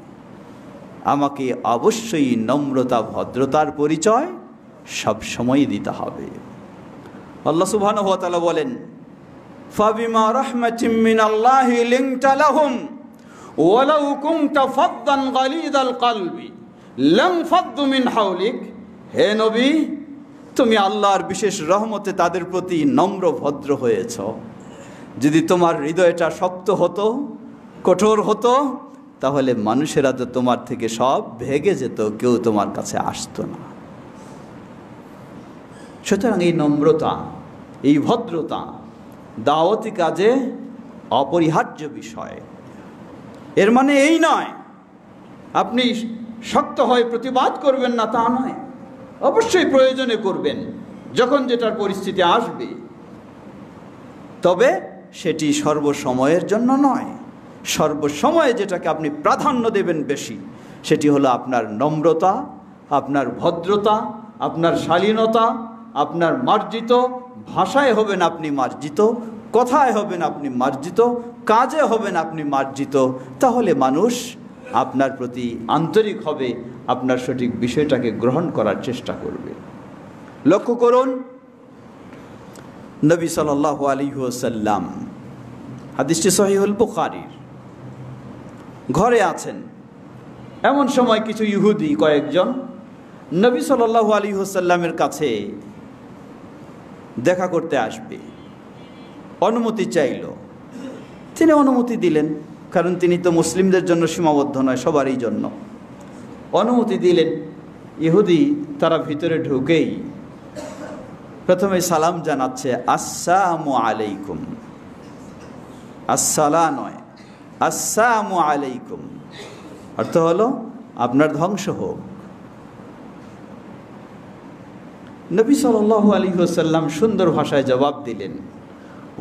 আমাকে অবশ্যই নম্রতা, ভদ্রতার পরিচয় সবসময় দিতে হবে। আল্লাহ সুবহানাহু ওয়া তাআলা বলেন, ফাবিমা রাহমাতিম মিনাল্লাহি লিনতা লাহুম ওয়ালাউ কুনতা ফাদ্দান গালিযাল কলবি লাম ফাদ্দু মিন হাওলিক। হে নবী, তুমি আল্লাহর বিশেষ রহমতে তাদের প্রতি নম্র ভদ্র হয়েছ। যদি তোমার হৃদয়টা শক্ত হতো, কঠোর হতো, তাহলে মানুষেরা তো তোমার থেকে সব ভেগে যেত, কেউ তোমার কাছে আসতো না। সুতরাং এই নম্রতা, এই ভদ্রতা দাওয়াতি কাজে অপরিহার্য বিষয়। এর মানে এই নয় আপনি শক্ত হয়ে প্রতিবাদ করবেন না, তা নয়। অবশ্যই প্রয়োজনে করবেন যখন যেটার পরিস্থিতি আসবে, তবে সেটি সর্বসময়ের জন্য নয়। সর্বসময়ে যেটাকে আপনি প্রাধান্য দেবেন বেশি, সেটি হলো আপনার নম্রতা, আপনার ভদ্রতা, আপনার শালীনতা, আপনার মার্জিত ভাষায় হবেন আপনি মার্জিত, কথায় হবেন আপনি মার্জিত, কাজে হবেন আপনি মার্জিত। তাহলে মানুষ আপনার প্রতি আন্তরিক হবে, আপনার সঠিক বিষয়টাকে গ্রহণ করার চেষ্টা করবে। লক্ষ্য করুন, নবী সাল্লাল্লাহু আলাইহি ওয়াসাল্লাম, হাদিসটি সহিহুল বুখারীর, ঘরে আছেন। এমন সময় কিছু ইহুদি কয়েকজন নবী সাল্লাল্লাহু আলাইহি ওয়াসাল্লামের কাছে দেখা করতে আসবে, অনুমতি চাইল। তিনি অনুমতি দিলেন, কারণ তিনি তো মুসলিমদের জন্য সীমাবদ্ধ নয়, সবারই জন্য অনুমতি দিলেন। ইহুদি তারা ভিতরে ঢুকেই প্রথমে সালাম জানাচ্ছে, আসসালামু আলাইকুম। আসসালা নয়, আসসালামু আলাইকুম, অর্থ হলো আপনার ধ্বংস হোক। নবী সাল্লাল্লাহু আলাইহি ওয়াসাল্লাম সুন্দর ভাষায় জবাব দিলেন,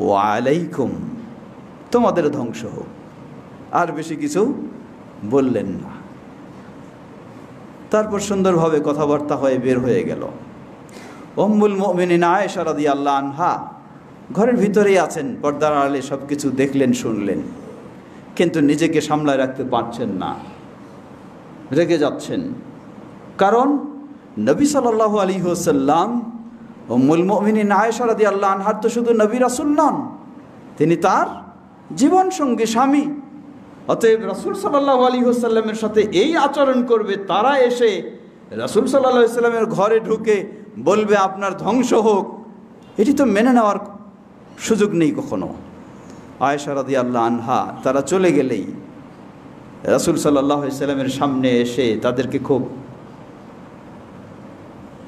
ওয়া আলাইকুম, তোমাদের ধ্বংস হোক। আর বেশি কিছু বললেন না। তারপর সুন্দরভাবে কথাবার্তা হয়ে বের হয়ে গেল। উম্মুল মুমিনিন আয়েশা রাদিয়াল্লাহু আনহা ঘরের ভিতরেই আছেন, পর্দার আড়ালে সব কিছু দেখলেন, শুনলেন, কিন্তু নিজেকে সামলায় রাখতে পারছেন না, রেগে যাচ্ছেন। কারণ নবী সাল্লাল্লাহু আলাইহি ওয়াসাল্লাম উম্মুল মুমিনিন আয়েশা রাদিয়াল্লাহু আনহার তো শুধু নবী রাসূল নন, তিনি তার জীবন সঙ্গী, স্বামী। অতএব রাসূল সাল্লাল্লাহু আলাইহি ওয়াসাল্লামের সাথে এই আচরণ করবে, তারা এসে রাসূল সাল্লাল্লাহু আলাইহি ওয়াসাল্লামের ঘরে ঢুকে বলবে আপনার ধ্বংস হোক, এটি তো মেনে নেওয়ার সুযোগ নেই কখনো। আয়েশা রাদিয়াল্লাহু আনহা তারা চলে গেলেই রাসূল সাল্লাল্লাহু আলাইহি ওয়াসাল্লামের সামনে এসে তাদেরকে খুব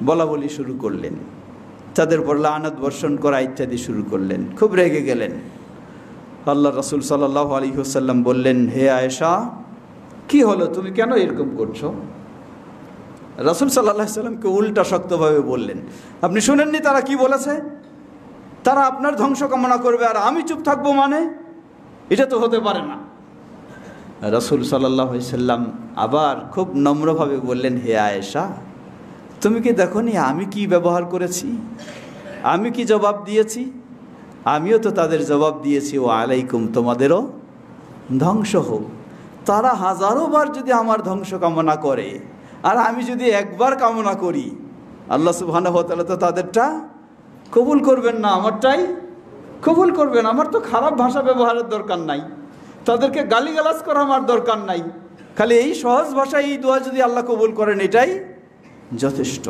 বলাবলি শুরু করলেন, তাদের উপর লানত বর্ষণ করা ইত্যাদি শুরু করলেন। খুব রেগে গেলেন। আল্লাহ রাসূল সাল্লাল্লাহু আলাইহি ওয়াসাল্লাম বললেন, হে আয়েশা, কি হলো, তুমি কেন এরকম করছো? রাসূল সাল্লাল্লাহু আলাইহি ওয়াসাল্লামকে উল্টা শক্তভাবে বললেন, আপনি শুনেননি তারা কি বলেছে? তারা আপনার ধ্বংস কামনা করবে আর আমি চুপ থাকবো, মানে এটা তো হতে পারে না। রাসূল সাল্লাল্লাহু আলাইহি ওয়াসাল্লাম আবার খুব নম্রভাবে বললেন, হে আয়েশা, তুমি কি দেখোনি আমি কি ব্যবহার করেছি, আমি কি জবাব দিয়েছি? আমিও তো তাদের জবাব দিয়েছি, ও আলাইকুম, তোমাদেরও ধ্বংস হোক। তারা হাজারো বার যদি আমার ধ্বংস কামনা করে আর আমি যদি একবার কামনা করি, আল্লাহ সুবহানাহু ওয়া তাআলা তো তাদেরটা কবুল করবেন না, আমারটাই কবুল করবেন। আমার তো খারাপ ভাষা ব্যবহারের দরকার নাই, তাদেরকে গালিগালাজ করা আমার দরকার নাই, খালি এই সহজ ভাষায় এই দোয়া যদি আল্লাহ কবুল করেন এটাই যথেষ্ট।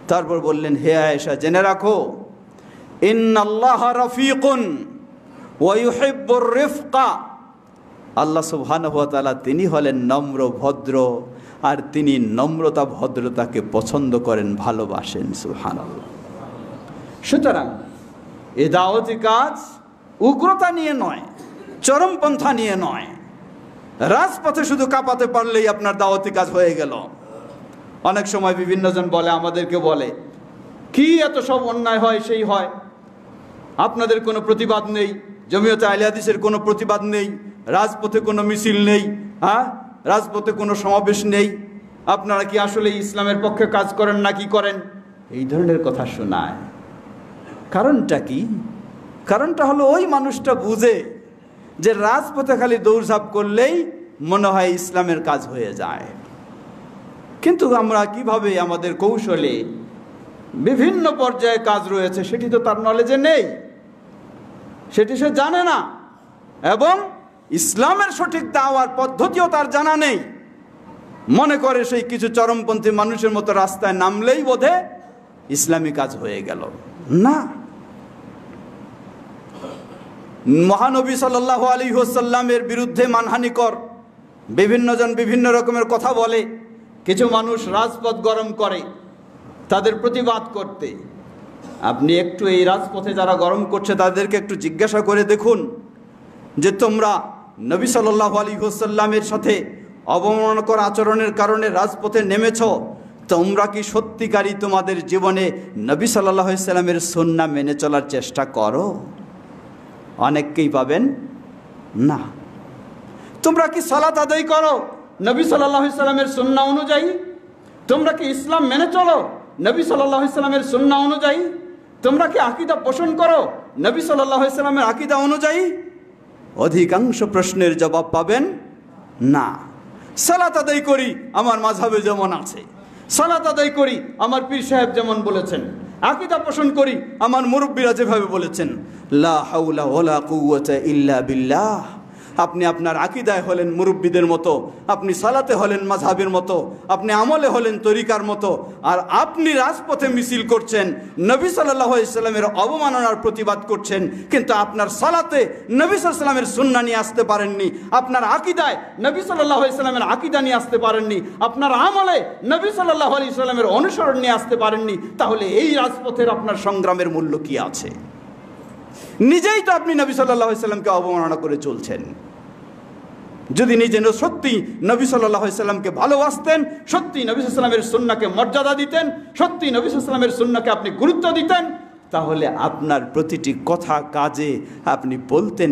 তারপর বললেন, হে আয়েশা, জেনে রাখো, ইন্নাল্লাহা রাফিকুন ওয়া ইউহিব্বুর রিফকা, আল্লাহ সুবহানাহু ওয়া তাআলা তিনি হলেন নম্র ভদ্র, আর তিনি নম্রতা ভদ্রতাকে পছন্দ করেন, ভালোবাসেন। সুবহানাল্লাহ। সুতরাং এ দাওয়াতি কাজ উগ্রতা নিয়ে নয়, চরমপন্থা নিয়ে নয়, রাজপথে শুধু কাঁপাতে পারলেই আপনার দাওয়াতি কাজ হয়ে গেল। অনেক সময় বিভিন্ন জন বলে, আমাদেরকে বলে, কি এত সব অন্যায় হয়, সেই হয়, আপনাদের কোনো প্রতিবাদ নেই, জমিয়তে আহলে হাদিসের কোনো প্রতিবাদ নেই, রাজপথে কোনো মিছিল নেই, রাজপথে কোনো সমাবেশ নেই, আপনারা কি আসলে ইসলামের পক্ষে কাজ করেন না কি করেন? এই ধরনের কথা শোনায়। কারণটা কি? কারণটা হলো ওই মানুষটা বুঝে যে রাজপথে খালি দৌড়ঝাঁপ করলেই মনে হয় ইসলামের কাজ হয়ে যায়। কিন্তু আমরা কিভাবে আমাদের কৌশলে বিভিন্ন পর্যায়ে কাজ রয়েছে সেটি তো তার নলেজে নেই, সেটি সে জানে না, এবং ইসলামের সঠিক দাওয়ার পদ্ধতিও তার জানা নেই। মনে করে সেই কিছু চরমপন্থী মানুষের মতো রাস্তায় নামলেই বোধে ইসলামী কাজ হয়ে গেল। না, মহানবী সাল্লাল্লাহু আলাইহি ওয়াসাল্লামের বিরুদ্ধে মানহানিকর বিভিন্ন জন বিভিন্ন রকমের কথা বলে, কিছু মানুষ রাজপথ গরম করে তাদের প্রতিবাদ করতে। আপনি একটু এই রাজপথে যারা গরম করছে তাদেরকে একটু জিজ্ঞাসা করে দেখুন যে তোমরা নবী সাল্লাল্লাহু আলাইহি ওয়াসাল্লামের সাথে অবমাননাকর আচরণের কারণে রাজপথে নেমেছ, তোমরা কি সত্যিকারই তোমাদের জীবনে নবী সাল্লাল্লাহু আলাইহি ওয়াসাল্লামের সুন্নাহ মেনে চলার চেষ্টা করো? অনেককেই পাবেন না। তোমরা কি সালাত আদায় করো নবী সাল্লাল্লাহু আলাইহি ওয়াসাল্লামের সুন্নাহ অনুযায়ী? তোমরা কি ইসলাম মেনে চলো নবী সাল্লাল্লাহু আলাইহি ওয়াসাল্লামের সুন্নাহ অনুযায়ী? তোমরা কি আকীদা পোষণ করো নবী সাল্লাল্লাহু আলাইহি ওয়াসাল্লামের আকীদা অনুযায়ী? অধিকাংশ প্রশ্নের জবাব পাবেন না। সালাত আদায় করি আমার মাযহাবে যেমন আছে, সালাত আদায় করি আমার পীর সাহেব যেমন বলেছেন, আকীদা পোষণ করি আমার মুরব্বীরা যেভাবে বলেছেন। লা হাওলা ওয়ালা কুওয়াতা ইল্লা বিল্লাহ। আপনি আপনার আকীদায় হলেন মুরব্বীদের মতো, আপনি সালাতে হলেন মাযহাবের মতো, আপনি আমলে হলেন তরিকার মতো, আর আপনি রাজপথে মিছিল করছেন, নবী সাল্লাল্লাহু আলাইহি সাল্লামের অবমাননার প্রতিবাদ করছেন, কিন্তু আপনার সালাতে নবী সাল্লাল্লাহু আলাইহি সাল্লামের সুন্নাহ নিয়ে আসতে পারেননি, আপনার আকীদায় নবী সাল্লাল্লাহু আলাইহি সাল্লামের আকীদা নিয়ে আসতে পারেননি, আপনার আমলে নবী সাল্লাল্লাহু আলাইহি সাল্লামের অনুসরণ নিয়ে আসতে পারেননি, তাহলে এই রাজপথের আপনার সংগ্রামের মূল্য কি আছে? নিজেই তো আপনি নবী সাল্লাল্লাহু আলাইহি সাল্লামকে অবমাননা করে চলছেন। যদি নিজে সত্যি নবী সাল্লাল্লাহু আলাইহি সাল্লামকে ভালোবাসতেন, সত্যি নবী সাল্লাল্লাহু আলাইহি সাল্লামের সুন্নাহকে মর্যাদা দিতেন, সত্যি নবী সাল্লাল্লাহু আলাইহি সাল্লামের সুন্নাহকে আপনি গুরুত্ব দিতেন, তাহলে আপনার প্রতিটি কথা কাজে আপনি বলতেন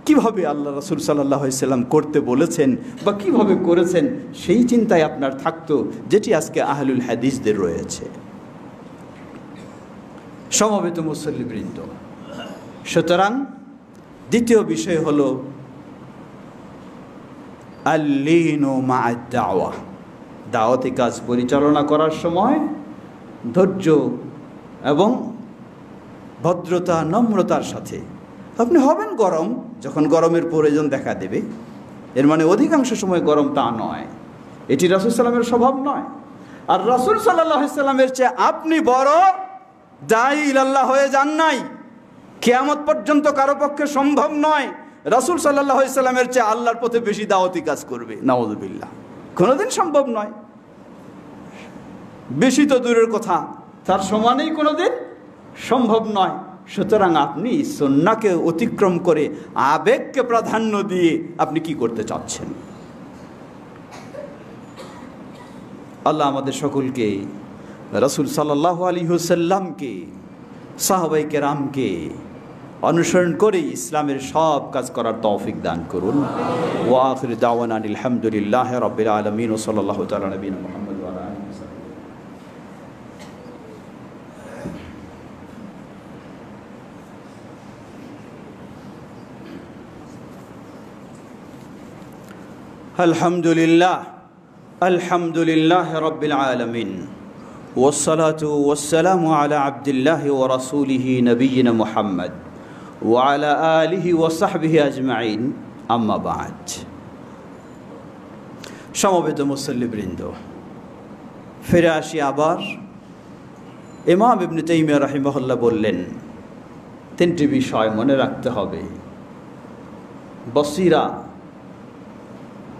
কিভাবে আল্লাহ রাসূল সাল্লাল্লাহু আলাইহি সাল্লাম করতে বলেছেন বা কিভাবে করেছেন, সেই চিন্তায় আপনার থাকতো, যেটি আজকে আহলুল হাদিসদের রয়েছে। সমবেত মুসল্লিবৃন্দ, সুতরাং দ্বিতীয় বিষয় হলো আল-লিনু মা'আদ দাওয়া। দাওয়াতি কাজ পরিচালনা করার সময় ধৈর্য এবং ভদ্রতা নম্রতার সাথে। আপনি হবেন গরম যখন গরমের প্রয়োজন দেখা দেবে, এর মানে অধিকাংশ সময় গরম তা নয়, এটি রাসূল সাল্লামের স্বভাব নয়। আর রাসূল সাল্লাল্লাহু আলাইহি সাল্লামের চেয়ে আপনি বড় দাঈ ইলাল্লাহ হয়ে যান নাই, কিয়ামত পর্যন্ত কারো পক্ষে সম্ভব নয় রাসূল সাল্লাল্লাহু আলাইহি সাল্লামের চেয়ে আল্লাহর পথে বেশি দাওয়াতি কাজ করবে, নাউযুবিল্লাহ, কোনোদিন সম্ভব নয়। বেশি তো দূরের কথা, তার সমানেই কোনোদিন সম্ভব নয়। সুতরাং আপনি সুন্নাহকে অতিক্রম করে আবেগকে প্রাধান্য দিয়ে আপনি কি করতে চাচ্ছেন? আল্লাহ আমাদের সকলকে রাসূল সাল্লাল্লাহু আলাইহি ওয়াসাল্লামকে, সাহাবায়ে কেরামকে অনুসরণ করে ইসলামের সব কাজ করার তৌফিক দান করুন। ওয়া আখিরু দাওয়ানা আলহামদুলিল্লাহি রাব্বিল আলামিন ওয়া সাল্লাল্লাহু তাআলা নবিনা মুহাম্মদ ওয়া আলা আলিহি ওয়া সাহবিহি। আলহামদুলিল্লাহি রাব্বিল আলামিন والصلاة والسلام على عبد الله ورسوله نبينا محمد وعلى آله وصحبه أجمعين أما بعد। সমবেত মুসল্লিবৃন্দ, ফিরে আসি আবার। ইমাম ইবনে তাইমিয়া রাহিমাহুল্লাহ বললেন, তিনটি বিষয় মনে রাখতে হবে। বসিরা,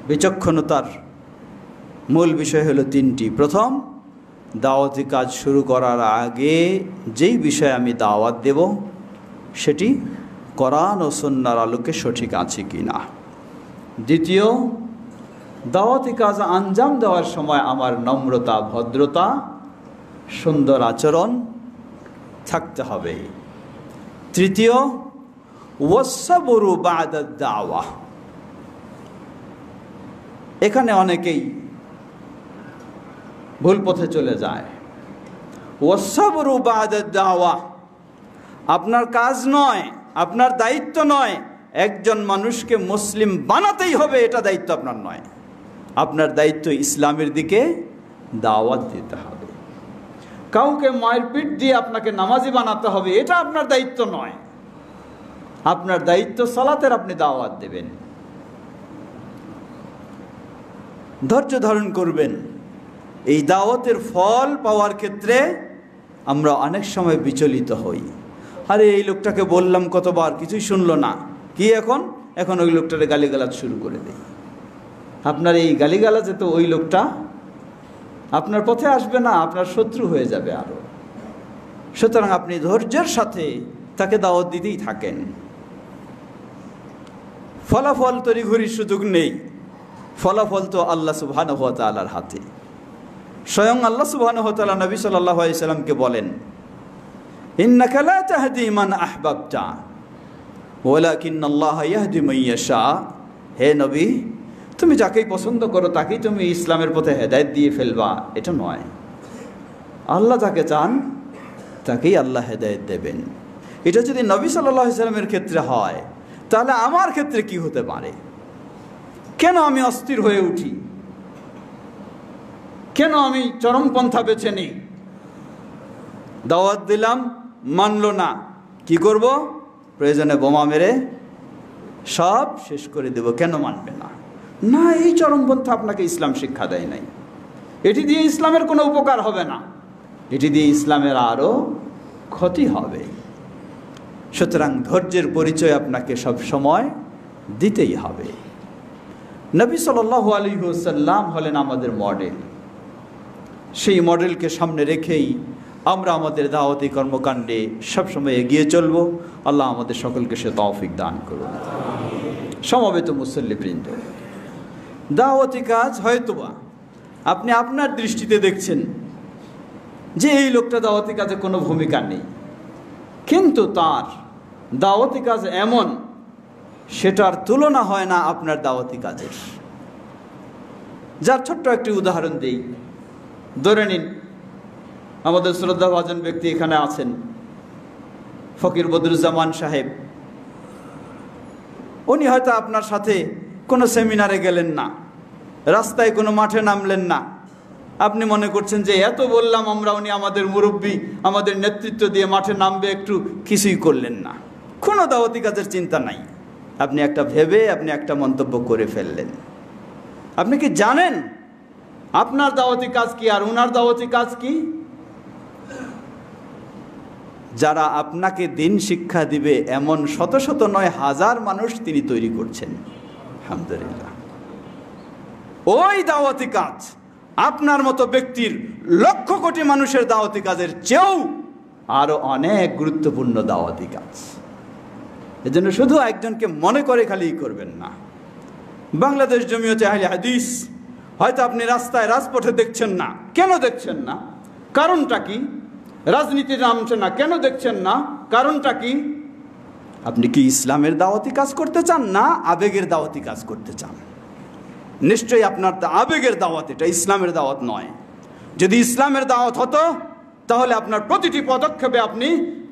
বিচক্ষণতার মূল বিষয় হলো তিনটি। প্রথম, দাওয়াতি কাজ শুরু করার আগে যেই বিষয়ে আমি দাওয়াত দেব সেটি কোরআন ও সুন্নাহর আলোকে সঠিক আছে কি না। দ্বিতীয়, দাওয়াতি কাজ আঞ্জাম দেওয়ার সময় আমার নম্রতা, ভদ্রতা, সুন্দর আচরণ থাকতে হবে। তৃতীয়, ওয়াসসাবরু বা'দা দাওয়া। এখানে অনেকেই ভুল পথে চলে যায়। ওয়াসসাবরু বা'দা দাওয়া, আপনার কাজ নয়, আপনার দায়িত্ব নয় একজন মানুষকে মুসলিম বানাতেই হবে, এটা দায়িত্ব আপনার নয়। আপনার দায়িত্ব ইসলামের দিকে দাওয়াত দিতে হবে। কাউকে মারপিট দিয়ে আপনাকে নামাজি বানাতে হবে, এটা আপনার দায়িত্ব নয়। আপনার দায়িত্ব সালাতের আপনি দাওয়াত দেবেন, ধৈর্য ধারণ করবেন। এই দাওয়াতের ফল পাওয়ার ক্ষেত্রে আমরা অনেক সময় বিচলিত হই। আরে এই লোকটাকে বললাম কতবার, কিছুই শুনলো না, কি এখন ওই লোকটারে গালিগালাজ শুরু করে দেয়। আপনার এই গালিগালাজে তো ওই লোকটা আপনার পথে আসবে না, আপনার শত্রু হয়ে যাবে আরো। সুতরাং আপনি ধৈর্যের সাথে তাকে দাওয়াত দিতেই থাকেন। ফলাফল তড়িঘড়ির সুযোগ নেই, ফলাফল তো আল্লাহ সুবহানাহু ওয়া তাআলার হাতে। স্বয়ং আল্লাহ সুবহানাহু ওয়া তাআলা নবী সাল্লাল্লাহু আলাইহি সাল্লামকে বলেন, ইন্নাকা লা তাহদি মান আহবাবতা ওয়ালাকিন্নাল্লাহা ইয়াহদি মান ইয়াশা। হে নবী, তুমি যাকেই পছন্দ করো তাকেই তুমি ইসলামের পথে হেদায়েত দিয়ে ফেলবা, এটা নয়। আল্লাহ যাকে চান তাকেই আল্লাহ হেদায়েত দেবেন। এটা যদি নবী সাল্লাল্লাহু আলাইহি সাল্লামের ক্ষেত্রে হয়, তাহলে আমার ক্ষেত্রে কি হতে পারে? কেন আমি অস্থির হয়ে উঠি? কেন আমি চরমপন্থা বেছে নিই? দাওয়াত দিলাম, মানলো না, কি করব? প্রয়োজনে বোমা মেরে সব শেষ করে দেব। কেন মানবে না? না, এই চরমপন্থা আপনাকে ইসলাম শিক্ষা দেয় নাই। এটি দিয়ে ইসলামের কোনো উপকার হবে না, এটি দিয়ে ইসলামের আরও ক্ষতি হবে। সুতরাং ধৈর্যের পরিচয় আপনাকে সব সময় দিতেই হবে। নবী সাল্লাল্লাহু আলাইহি ওয়াসাল্লাম হলেন আমাদের মডেল। সেই মডেলকে সামনে রেখেই আমরা আমাদের দাওয়াতি কর্মকাণ্ডে সবসময় এগিয়ে চলব। আল্লাহ আমাদের সকলকে সে তৌফিক দান করুন। সমবেত মুসল্লিবৃন্দ, দাওয়াতি কাজ হয়তোবা আপনি আপনার দৃষ্টিতে দেখছেন যে এই লোকটা দাওয়াতি কাজে কোনো ভূমিকা নেই, কিন্তু তার দাওয়াতি কাজ এমন, সেটার তুলনা হয় না আপনার দাওয়াতি কাজের। যার ছোট্ট একটি উদাহরণ দেই। ধরে নিন, আমাদের শ্রদ্ধাভাজন ব্যক্তি এখানে আছেন, ফকির বদরুজ্জামান সাহেব। উনি হয়তো আপনার সাথে কোনো সেমিনারে গেলেন না, রাস্তায় কোনো মাঠে নামলেন না। আপনি মনে করছেন যে এত বললাম আমরা, উনি আমাদের মুরব্বী, আমাদের নেতৃত্ব দিয়ে মাঠে নামবে, একটু কিছুই করলেন না, কোনো দাওয়াতি কাজের চিন্তা নাই। আপনি একটা ভেবে আপনি একটা মন্তব্য করে ফেললেন। আপনি কি জানেন আপনার দাওয়াতি কাজ কি আর উনার দাওয়াতি কাজ কি? যারা আপনাকে দিন শিক্ষা দিবে এমন শত শত নয় হাজার মানুষ তিনি তৈরি করছেন। আলহামদুলিল্লাহ। ওই দাওয়াতি কাজ আপনার মতো ব্যক্তির লক্ষ কোটি মানুষের দাওয়াতি কাজের চেয়েও আরো অনেক গুরুত্বপূর্ণ দাওয়াতি কাজ। এজন্য শুধু একজনকে মনে করে খালি করবেন না। বাংলাদেশ জমিয়তে আহলে হাদিস হয়তো আপনি রাস্তায় রাজপথে দেখছেন না। কেন দেখছেন না? কারণটা কি? রাজনীতিতে নামছেন না, কেন দেখছেন না? কারণটা কি? আপনি কি ইসলামের দাওয়াতি কাজ করতে চান না আবেগের দাওয়াতি কাজ করতে চান? নিশ্চয়ই আপনার আবেগের দাওয়াত, এটা ইসলামের দাওয়াত নয়। যদি ইসলামের দাওয়াত হতো তাহলে আপনার প্রতিটি পদক্ষেপে আপনি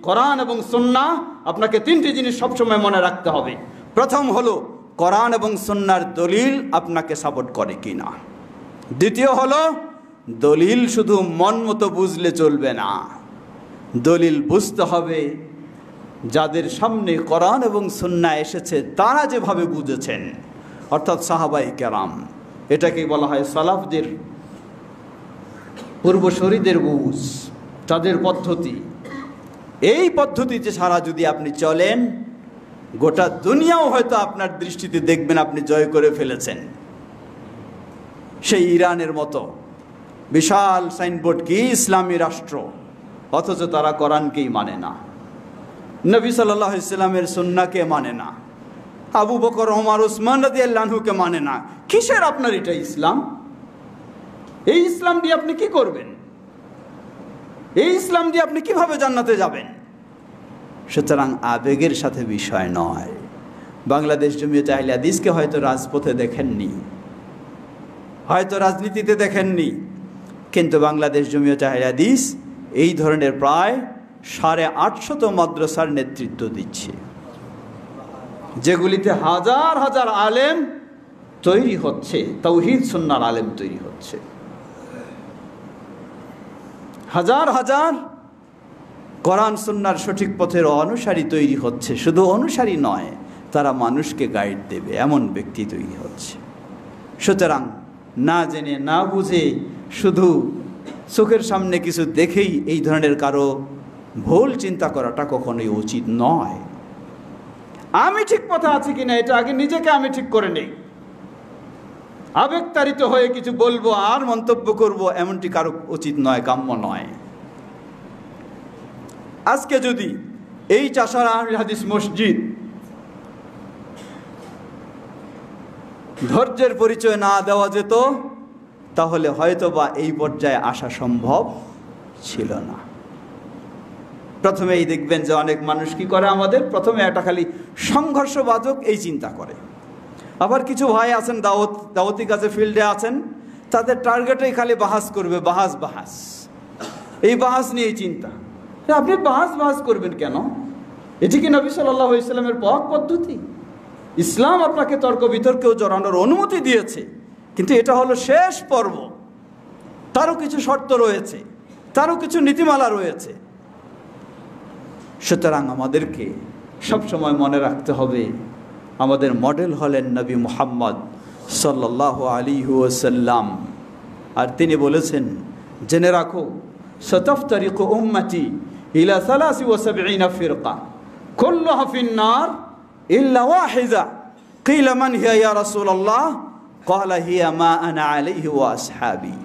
কোরআন এবং সুন্নাহ, আপনাকে তিনটি জিনিস সবসময় মনে রাখতে হবে। প্রথম হলো কোরআন এবং সুন্নাহর দলিল আপনাকে সাপোর্ট করে কিনা। দ্বিতীয় হলো দলিল শুধু মন মতো বুঝলে চলবে না, দলিল বুঝতে হবে যাদের সামনে কোরআন এবং সুন্নাহ এসেছে তারা যেভাবে বুঝেছেন, অর্থাৎ সাহাবায়ে কেরাম। এটাকেই বলা হয় সালাফদের, পূর্বসূরীদের বুঝ, তাদের পদ্ধতি। এই পদ্ধতিতে ছাড়া যদি আপনি চলেন, গোটা দুনিয়াও হয়তো আপনার দৃষ্টিতে দেখবেন আপনি জয় করে ফেলেছেন। সেই ইরানের মতো বিশাল সাইনবোর্ড কি ইসলামী রাষ্ট্র, অথচ তারা কোরআনকেই মানে না, নবী সাল্লাল্লাহু আলাইহি ওয়াসাল্লামের সুন্নাহকে মানে না, আবু বকর, ওমর, উসমান রাদিয়াল্লাহু আনহুকে মানে না। কিসের আপনার এটা ইসলাম? এই ইসলাম দিয়ে আপনি কি করবেন? এই ইসলাম দিয়ে আপনি কিভাবে জান্নাতে যাবেন? সুতরাং আবেগের সাথে বিষয় নয়। বাংলাদেশ জমিয়তে আহলে হাদিসকে হয়তো রাজপথে দেখেননি, হয়তো রাজনীতিতে দেখেননি, কিন্তু বাংলাদেশ জমিয়তে আহলে হাদিস এই ধরনের প্রায় 850 মাদ্রাসার নেতৃত্ব দিচ্ছে, যেগুলিতে হাজার হাজার আলেম তৈরি হচ্ছে, তাওহীদ সুন্নাহর আলেম তৈরি হচ্ছে, হাজার হাজার কোরআন সুন্নাহর সঠিক পথের অনুসারী তৈরি হচ্ছে। শুধু অনুসারী নয়, তারা মানুষকে গাইড দেবে এমন ব্যক্তি তৈরি হচ্ছে। সুতরাং না জেনে না বুঝে শুধু চোখের সামনে কিছু দেখেই এই ধরনের কারো ভুল চিন্তা করাটা কখনোই উচিত নয়। আমি ঠিক পথে আছি কিনা এটা আগে নিজেকে আমি ঠিক করে নেই। আবেগতাড়িত হয়ে কিছু বলবো আর মন্তব্য করব, এমনটি কারো উচিত নয়, কাম্য নয়। আজকে যদি এই চাষারা আহলে হাদিস মসজিদ ধৈর্যের পরিচয় না দেওয়া যেত, তাহলে হয়তো বা এই পর্যায়ে আসা সম্ভব ছিল না। প্রথমেই দেখবেন যে অনেক মানুষ কি করে, আমাদের প্রথমে একটা খালি সংঘর্ষবাদক এই চিন্তা করে। আবার কিছু ভাই আছেন দাওয়াতি কাজে ফিল্ডে আছেন, তাদের টার্গেটেই খালি বাহাস করবে, বাহাস, এই বাহাস নিয়েই চিন্তা। আপনি বাহাস করবেন কেন? এটি কি নবী সাল্লাল্লাহু আলাইহি ওয়াসাল্লামের পদ্ধতি? ইসলাম আপনাকে তর্ক বিতর্কেও জড়ানোর অনুমতি দিয়েছে, কিন্তু এটা হলো শেষ পর্ব। তারও কিছু শর্ত রয়েছে, তারও কিছু নীতিমালা রয়েছে। সুতরাং আমাদেরকে সবসময় মনে রাখতে হবে আমাদের মডেল হলেন নবী মুহাম্মদ সাল্লাল্লাহু আলাইহি ওয়াসাল্লাম। আর তিনি বলেছেন, জেনে রাখো, সাতাফতারিকু উম্মতি ইলা 73 ফিরকা কুল্লুহা ফিন-নার ইল্লা ওয়াহিদা কিলা মান হিয়া ইয়া রাসূলুল্লাহ ক্বালা হিয়া মা আনা আলাইহি ওয়া আসহাবি।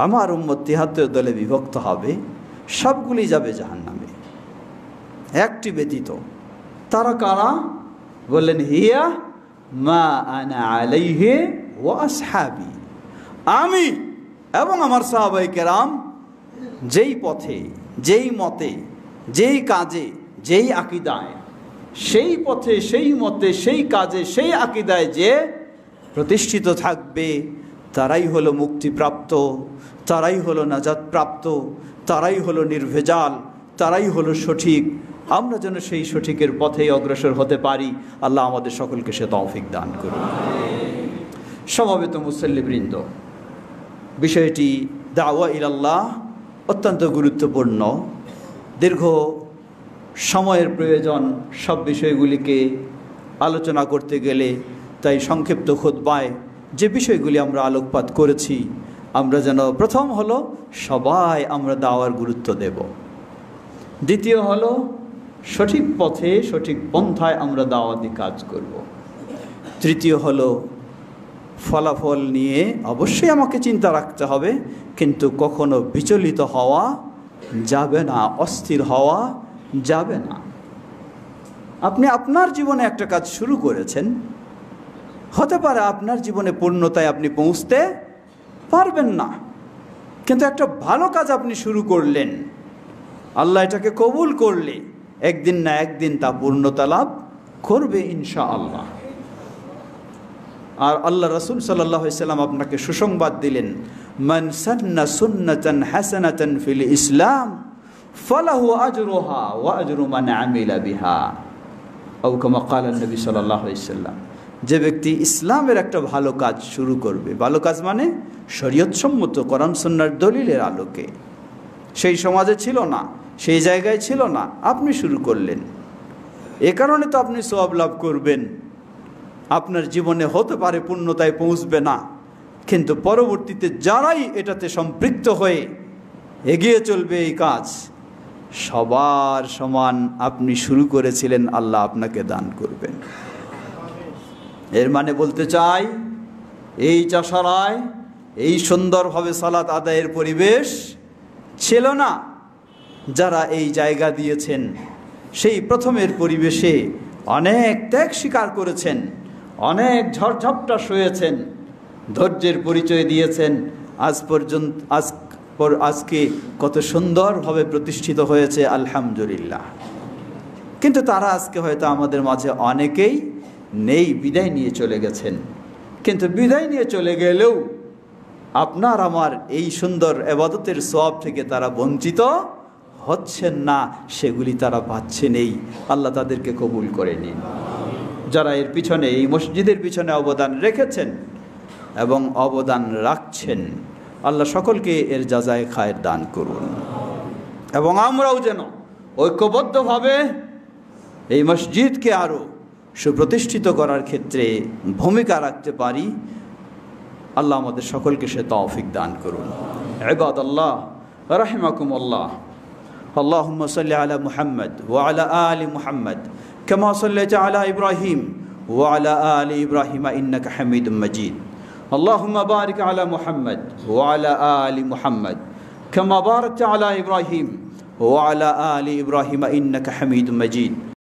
আমার উম্মত 73 দলে বিভক্ত হবে, সবগুলি যাবে জাহান্নামে, একটি ব্যতীত। তারা কারা? বললেন, হিয়া মা আনা আলাইহি ওয়া আসহাবি, আমি এবং আমার সাহাবায়ে কেরাম যেই পথে, যেই মতে, যেই কাজে, যেই আকীদায়, সেই পথে, সেই মতে, সেই কাজে, সেই আকীদায় যে প্রতিষ্ঠিত থাকবে, তারাই হলো মুক্তিপ্রাপ্ত, তারাই হলো নাজাতপ্রাপ্ত, তারাই হলো নির্ভেজাল, তারাই হলো সঠিক। আমরা যেন সেই সঠিকের পথেই অগ্রসর হতে পারি। আল্লাহ আমাদের সকলকে সে তৌফিক দান করুন। সমবেত মুসল্লিবৃন্দ, বিষয়টি দাওয়া ইলাল্লাহ অত্যন্ত গুরুত্বপূর্ণ। দীর্ঘ সময়ের প্রয়োজন সব বিষয়গুলিকে আলোচনা করতে গেলে, তাই সংক্ষিপ্ত খুতবায় যে বিষয়গুলি আমরা আলোকপাত করেছি, আমরা যেন প্রথম হলো সবাই আমরা দাওয়ার গুরুত্ব দেব। দ্বিতীয় হলো সঠিক পথে, সঠিক পন্থায় আমরা দাওয়াতি কাজ করব। তৃতীয় হলো ফলাফল নিয়ে অবশ্যই আমাকে চিন্তা রাখতে হবে, কিন্তু কখনো বিচলিত হওয়া যাবে না, অস্থির হওয়া যাবে না। আপনি আপনার জীবনে একটা কাজ শুরু করেছেন, হতে পারে আপনার জীবনে পূর্ণতায় আপনি পৌঁছতে পারবেন না, কিন্তু একটা ভালো কাজ আপনি শুরু করলেন, আল্লাহ এটাকে কবুল করলে একদিন না একদিন তা পূর্ণতা লাভ করবে ইনশাআল্লাহ। আর আল্লাহ রাসূল সাল্লাল্লাহু আলাইহি সাল্লাম আপনাকে সুসংবাদ দিলেন, মান সান্না সুন্নাতান হাসানাতান ফিল ইসলাম ফালাহু আজরুহা ওয়া আজরু মান আমিলা বিহা আও কামা ক্বালা নবী সাল্লাল্লাহু আলাইহি সাল্লাম। যে ব্যক্তি ইসলামের একটা ভালো কাজ শুরু করবে, ভালো কাজ মানে শরীয়তসম্মত কোরআন সুন্নাহর দলিলের আলোকে, সেই সমাজে ছিল না, সেই জায়গায় ছিল না, আপনি শুরু করলেন, এ কারণে তো আপনি সওয়াব লাভ করবেন। আপনার জীবনে হতে পারে পূর্ণতায় পৌঁছবে না, কিন্তু পরবর্তীতে যারাই এটাতে সম্পৃক্ত হয়ে এগিয়ে চলবে এই কাজ, সবার সমান আপনি শুরু করেছিলেন, আল্লাহ আপনাকে দান করবেন। এর মানে বলতে চাই, এই চাষারায় এই সুন্দরভাবে সালাত আদায়ের পরিবেশ ছিল না। যারা এই জায়গা দিয়েছেন, সেই প্রথমের পরিবেশে অনেক ত্যাগ স্বীকার করেছেন, অনেক ঝড়ঝাপটা সয়েছেন, ধৈর্যের পরিচয় দিয়েছেন। আজ পর্যন্ত আজকে কত সুন্দরভাবে প্রতিষ্ঠিত হয়েছে আলহামদুলিল্লাহ। কিন্তু তারা আজকে হয়তো আমাদের মাঝে অনেকেই নেই, বিদায় নিয়ে চলে গেছেন। কিন্তু বিদায় নিয়ে চলে গেলেও আপনার আমার এই সুন্দর ইবাদতের সওয়াব থেকে তারা বঞ্চিত হচ্ছেন না, সেগুলি তারা পাচ্ছে নেই। আল্লাহ তাদেরকে কবুল করে নিন। যারা এর পিছনে, এই মসজিদের পিছনে অবদান রেখেছেন এবং অবদান রাখছেন, আল্লাহ সকলকে এর জাযায়ে খায়ের দান করুন। এবং আমরাও যেন ঐক্যবদ্ধভাবে এই মসজিদকে আরও সুপ্রতিষ্ঠিত করার ক্ষেত্রে ভূমিকা রাখতে পারি। আল্লাহ আমাদের সকলকে সে তৌফিক দান করুন। ইবাদাল্লাহ রাহিমাকুমুল্লাহ, আল্লাহুম্মা সাল্লি আলা মুহাম্মদ ওয়া আলা আলি মুহাম্মদ কামা সাল্লাইতা আলা ইব্রাহিম ওয়া আলা আলি ইব্রাহিম ইন্নাকা হামিদুম মাজিদ। আল্লাহুম্মা বারিক আলা মুহাম্মদ ওয়া আলা আলি মুহাম্মদ কামা বারাকতা আলা ইব্রাহিম ওয়া আলা আলি ইব্রাহিম ইন্নাকা হামিদুম মাজিদ।